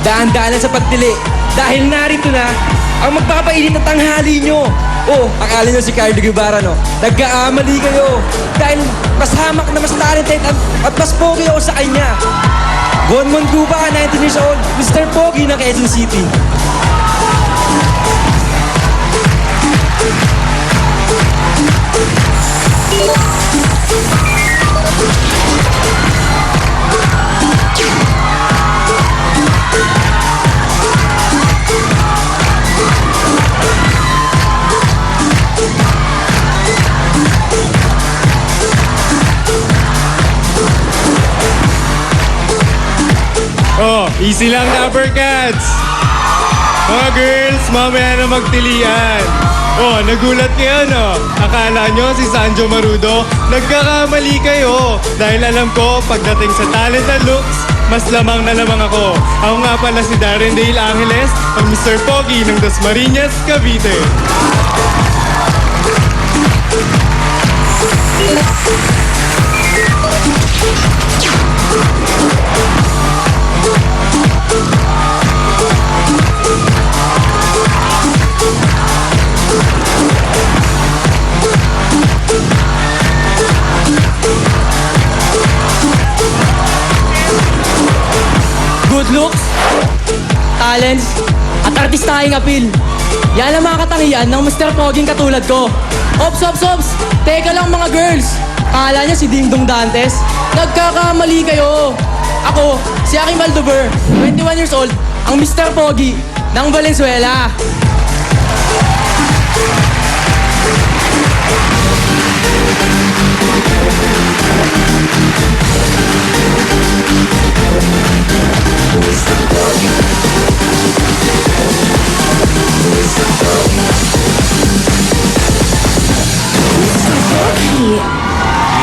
daan-daanan sa pagpili. Dahil narito na ang magpapainit na tanghali nyo. Oh, akala nyo si Carlo Guevara, no? Nagkaamali kayo. Dahil mas hamak na mas talented at mas pogi ako sa kanya. Von Monduba, 19 years old, Mr. Pogi ng Quezon City. Oh, easy lang na uppercuts. Mga girls, mamaya na magtilian. Oh, nagulat kayo, no? Akala nyo si Sanjo Marudo? Nagkakamali kayo. Dahil alam ko, pagdating sa talent at looks, mas lamang na lamang ako. Ako nga pala si Darren Dale Angeles, ang Mr. Pogi ng Dasmariñas, Cavite. Good looks, talents, at artistahing appeal. Yan ang mga katangian ng Mr. Poging katulad ko. Ops, ops, ops! Teka lang mga girls! Akala niya si Dingdong Dantes? Nagkakamali kayo! Ako, si Aking Valdover, 21 years old, ang Mr. Pogi ng Valenzuela.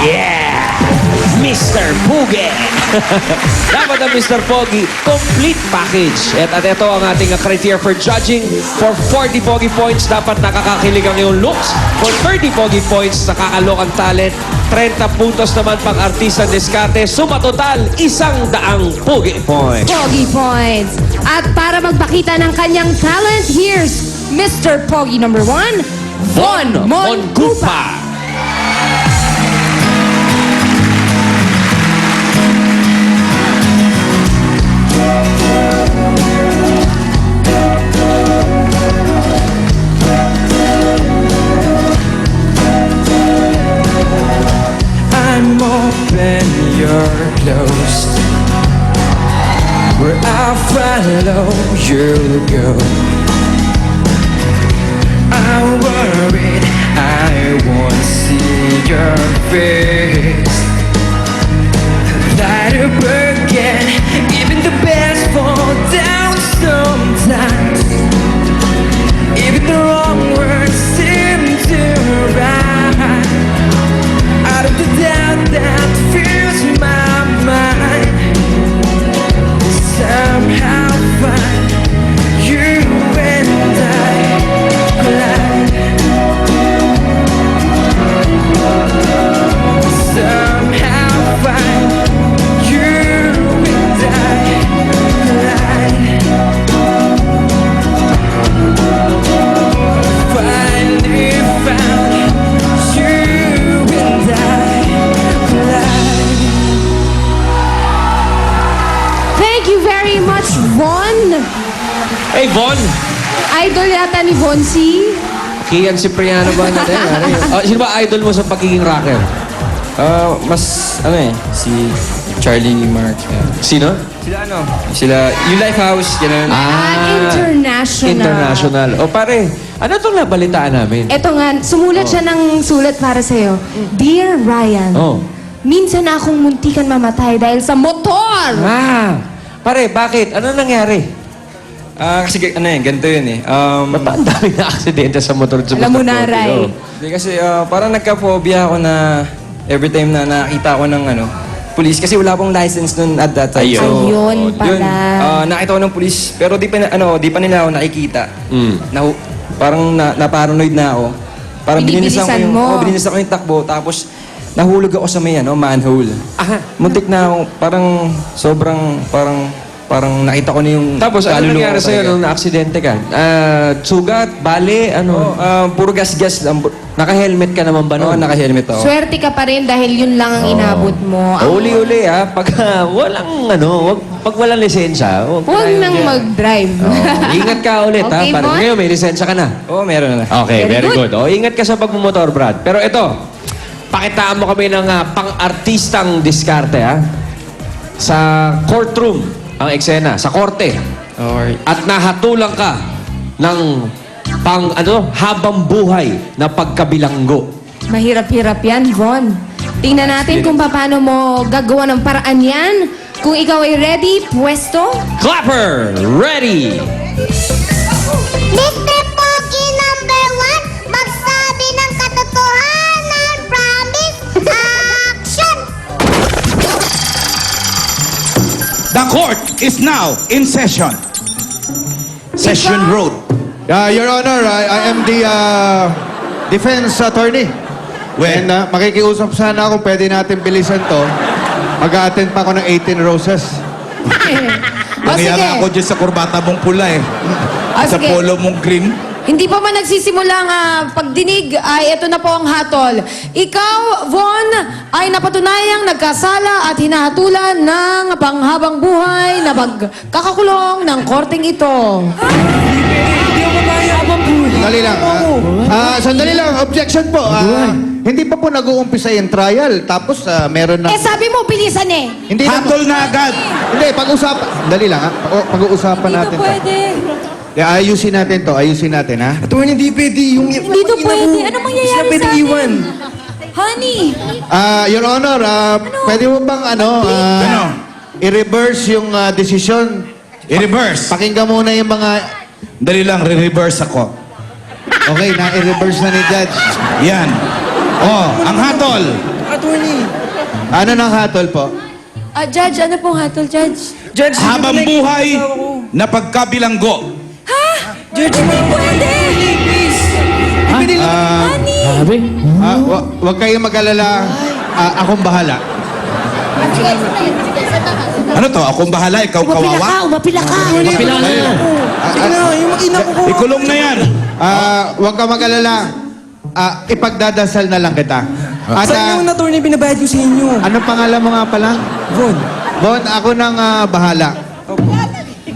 Yeah! Mr. Pogi! Dapat ang Mr. Pogi, complete package. At ito ang ating criteria for judging. For 40 Pogi points, dapat nakakakilig ang iyong looks. For 30 Pogi points, nakakalok ang talent. 30 puntos naman pang artista diskarte. Suma total, 100 Pogi points. Pogi points. At para magpakita ng kanyang talent, here's Mr. Pogi number 1, Von Mongupa. I'm open, you're closed. Where I follow, you go. I'm worried, I won't see your face. Light up again, even the best fall down sometimes. Even the wrong words seem to rhyme. Out of the doubt that fills my mind, somehow find you and I collide. Somehow find you and I collide. Finally found you and I collide. Thank you very much, Von. Hey, Von! Idol yata ni Von C. Kian Cipriano ba natin? Sino ba idol mo sa pagiging rocker? Si Charlie Mark. Sino? Sila, yung Lifehouse, gano'n. International. International. O pare, ano itong nabalitaan namin? Eto nga, sumulat siya ng sulat para sa'yo. Dear Ryan, Oh. minsan na akong muntikan mamatay dahil sa motor! Pare, bakit? Ano nangyari? Kasi ganito yun eh. Ba't ba ang dami na aksidente sa motor sa Alam mo Mr. na, Pogi? Ray. Oh. Hindi kasi parang nagka-phobia ako na every time na nakita ko ng police. Kasi wala pong license nun at that time. Ayun. Ayun pala. Nakita ko ng police, pero di pa nila ako nakikita. Parang na-paranoid na ako. Parang Binibilisan mo. binilisan ko yung takbo, tapos nahulog ako sa may manhole. Aha. Muntik na ako, parang sobrang, Parang nakita ko na yung Tapos, ano kaluluwa nangyari ko sa'yo talaga. nung naaksidente ka? Sugat, bale, ano? Puro gas-gas. Naka-helmet ka naman ba Oo, noon? naka-helmet ako. Swerte ka pa rin dahil yun lang ang inabot mo. Uli-uli ha, pag walang pag walang lisensya, Huwag tayong nang dyan. mag-drive. Ingat ka ulit Okay, ha. Para Bon? ngayon may lisensya ka na. Oo, meron na. Okay, Very very good. O, ingat ka sa pagmumotor, Brad. Pero ito, pakitaan mo kami ng pang-artistang diskarte ha. Sa courtroom, ang eksena, sa korte. Alright. At nahatulang ka ng habang buhay na pagkabilanggo. Mahirap-hirap yan, Von. Tingnan natin kung paano mo gagawa ng paraan yan. Kung ikaw ay ready, pwesto. Clapper, ready! Mr. Pogi number 1, magsabi ng katotohanan, promise, action! The court is now in session. Session Road. Your Honor, I am the defense attorney. When? And makikiusap sana kung pwede natin bilisan to. Mag-a-attend pa ako ng 18 roses. Nangyari ako dyan sa kurbata mong pula eh. Sa sige. polo mong green. Hindi pa man nagsisimula ang pagdinig, ay ito na po ang hatol. Ikaw, Von, ay napatunayang nagkasala at hinahatulan ng panghabang buhay na pagkakakulong ng korteng ito. Sandali lang. Sandali lang. Objection po. Hindi pa po nag-uumpisa yung trial. Tapos meron na... Eh sabi mo, bilisan eh. Hindi na Hatol na agad. Hindi, pag-usapan. Dali lang. Pag-uusapan natin to. Ayusin natin to. Ayusin natin, ha? Attorney, hindi pwede. Yung Hindi to pwede. Ano mangyayari Hindi sa pwede atin? iwan. Honey! Your Honor, pwede mo bang Ano? i-reverse yung desisyon? I-reverse. Pakinggan muna yung mga... Dali lang, re-reverse ako. Okay, na-i-reverse na ni Judge. Yan. Oh, ang hatol. Attorney. Ano nang hatol po? Judge, ano pong hatol, Judge? Judge, Habang hindi ko buhay nakikita ko. na pagkabilanggo. Judge, Hindi pwede! please. Honey! Huwag kayong mag-alala. Akong bahala. Ano to? Akong bahala, ikaw kawawa? Umapila ka! Mapila na. Sige na, yung mag-ina ko. Ikulong na yan. Huwag ka mag-alala. Ipagdadasal na lang kita. At Saan yung attorney binabayad ko sa inyo? anong pangalan mo nga pala? Von. Bon, ako nang bahala.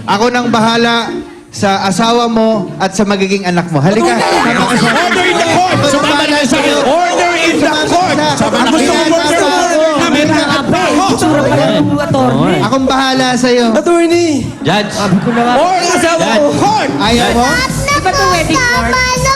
Ako nang bahala sa asawa mo at sa magiging anak mo. Halika. Order in the court. Sumama na sa'yo. Order in the court. Ang gusto ko order na may Akong bahala sa'yo. Attorney. Judge. Order asawa ko. Court. Ayaw mo? At na po, tama na